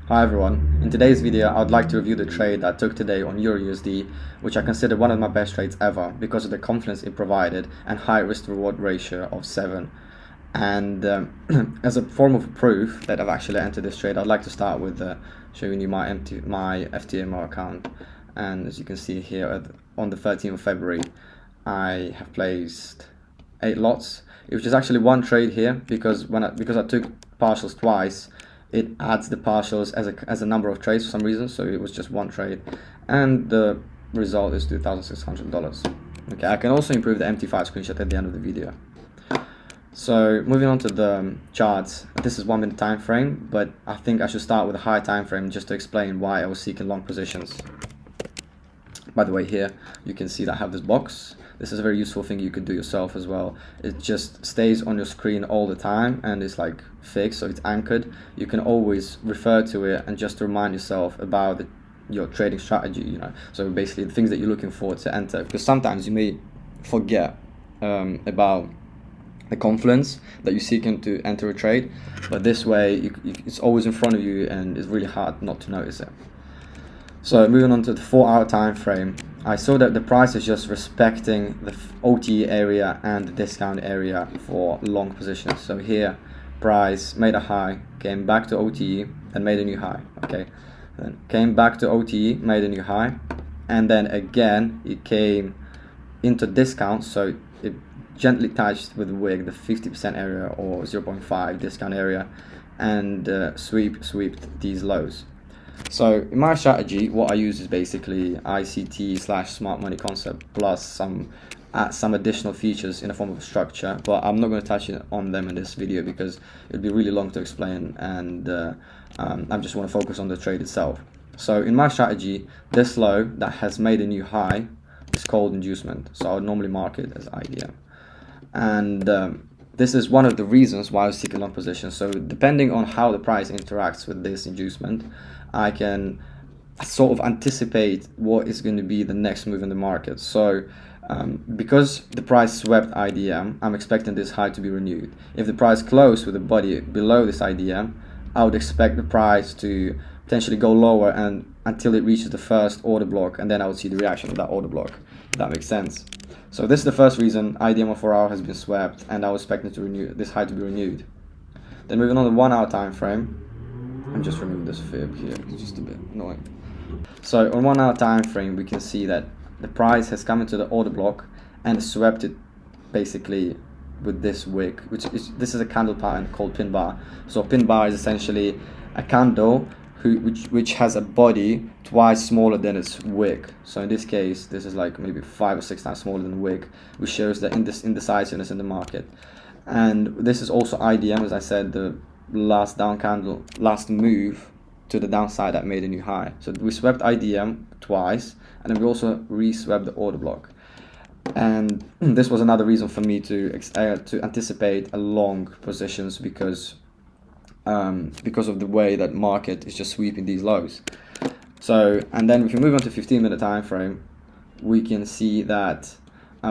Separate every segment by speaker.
Speaker 1: Hi everyone, in today's video I'd like to review the trade that I took today on EUR/USD, which I consider one of my best trades ever because of the confidence it provided and high risk to reward ratio of 7. And as a form of proof that I've actually entered this trade, I'd like to start with showing you my FTMO account. And as you can see here, on the 13th of February I have placed 8 lots, which is actually one trade here because I took partials twice, it adds the partials as a number of trades for some reason, so it was just one trade, and the result is $2,600. Okay, I can also improve the MT5 screenshot at the end of the video. So moving on to the charts, this is 1 minute time frame, but I think I should start with a high time frame just to explain why I was seeking long positions. By the way, here you can see that I have this box. This is a very useful thing you could do yourself as well. It just stays on your screen all the time and it's like fixed, so it's anchored. You can always refer to it and just remind yourself about your trading strategy, you know. So basically the things that you're looking for to enter, because sometimes you may forget about the confidence that you're seeking to enter a trade, but this way it's always in front of you and it's really hard not to notice it. So moving on to the 4-hour time frame, I saw that the price is just respecting the OTE area and the discount area for long positions. So here price made a high, came back to OTE and made a new high. Okay, then came back to OTE, made a new high, and then again it came into discount, so it gently touched with the wick the 50% area or 0.5 discount area and swept these lows. So in my strategy, what I use is basically ICT/smart money concept plus some additional features in the form of a structure, but I'm not going to touch on them in this video because it'd be really long to explain, and I just want to focus on the trade itself. So in my strategy, this low that has made a new high is called inducement, so I would normally mark it as IDM, and this is one of the reasons why I was seeking long positions. So depending on how the price interacts with this inducement, I can sort of anticipate what is going to be the next move in the market. So because the price swept IDM, I'm expecting this high to be renewed. If the price closed with a body below this IDM, I would expect the price to potentially go lower and until it reaches the first order block, and then I would see the reaction of that order block, if that makes sense. So this is the first reason IDM of 4 hour has been swept, and I was expecting to renew this high to be renewed. Then moving on to the 1 hour time frame, I'm just removing this fib here, it's just a bit annoying. So on 1 hour time frame, we can see that the price has come into the order block and swept it basically with this wick, this is a candle pattern called pin bar. So pin bar is essentially a candle which has a body twice smaller than its wick. So in this case, this is like maybe 5 or 6 times smaller than the wick, which shows the indecisiveness in the market. And this is also IDM, as I said, the last down candle, last move to the downside that made a new high. So we swept IDM twice, and then we also re-swept the order block. And this was another reason for me to anticipate a long positions because of the way that market is just sweeping these lows. So, and then if we move on to 15-minute time frame, we can see that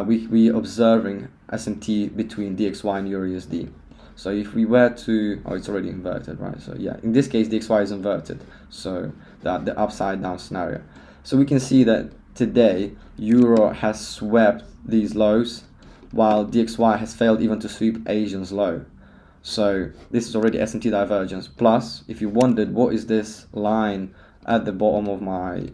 Speaker 1: we observing SMT between DXY and EUR/USD. So if we were to, oh, it's already inverted, right? So yeah, in this case, DXY is inverted, so that the upside down scenario. So we can see that today, Euro has swept these lows, while DXY has failed even to sweep Asian's low. So this is already SMT divergence. Plus, if you wondered what is this line at the bottom of my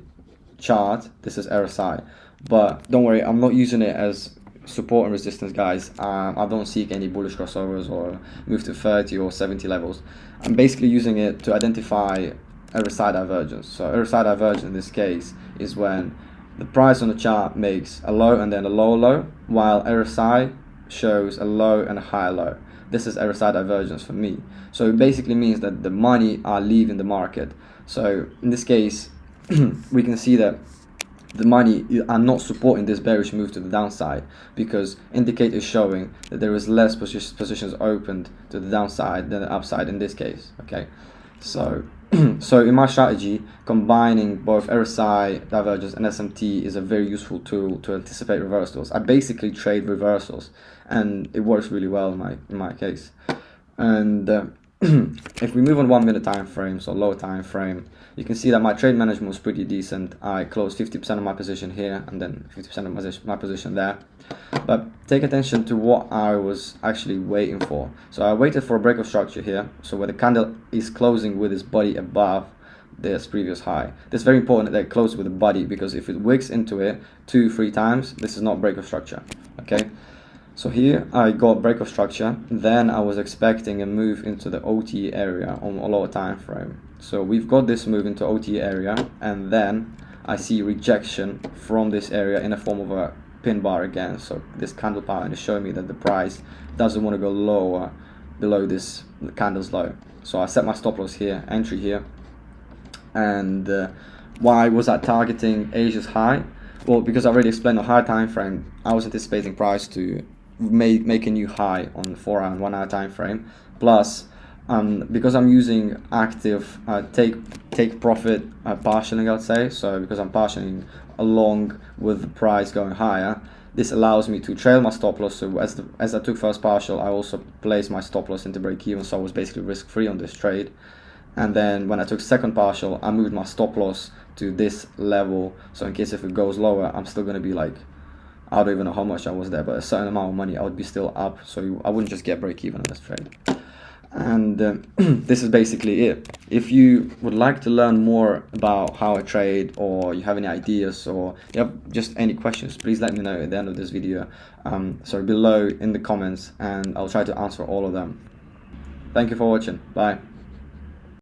Speaker 1: chart, this is RSI. But don't worry, I'm not using it as support and resistance, guys. I don't seek any bullish crossovers or move to 30 or 70 levels. I'm basically using it to identify RSI divergence. So RSI divergence in this case is when the price on the chart makes a low and then a lower low, while RSI shows a low and a higher low. This is RSI divergence for me. So it basically means that the money are leaving the market. So in this case, we can see that the money are not supporting this bearish move to the downside because indicators showing that there is less positions opened to the downside than the upside in this case. Okay, so so in my strategy, combining both RSI divergence and SMT is a very useful tool to anticipate reversals. I basically trade reversals, and it works really well in my case. And if we move on 1 minute time frame, so low time frame, you can see that my trade management was pretty decent. I closed 50% of my position here and then 50% of my position there. But take attention to what I was actually waiting for. So I waited for a break of structure here, so where the candle is closing with its body above this previous high. This is very important that it closes with a body, because if it wicks into it 2-3 times, this is not break of structure. Okay, so here I got break of structure, then I was expecting a move into the OT area on a lower time frame. So we've got this move into OT area, and then I see rejection from this area in the form of a pin bar again. So this candle pattern is showing me that the price doesn't want to go lower below this candle's low. So I set my stop loss here, entry here. And why was I targeting Asia's high? Well, because I already explained the high time frame, I was anticipating price to make a new high on the 4 hour and 1 hour time frame. Plus, because I'm using active take profit partialing, I'd say. So because I'm partialing along with the price going higher, this allows me to trail my stop loss. So as I took first partial, I also placed my stop loss into break even. So I was basically risk free on this trade. And then when I took second partial, I moved my stop loss to this level. So in case if it goes lower, I'm still going to be like, I don't even know how much I was there, but a certain amount of money, I would be still up. So I wouldn't just get break even on this trade. And this is basically it. If you would like to learn more about how I trade, or you have any ideas, or you have just any questions, please let me know at the end of this video. Below in the comments, and I'll try to answer all of them. Thank you for watching. Bye.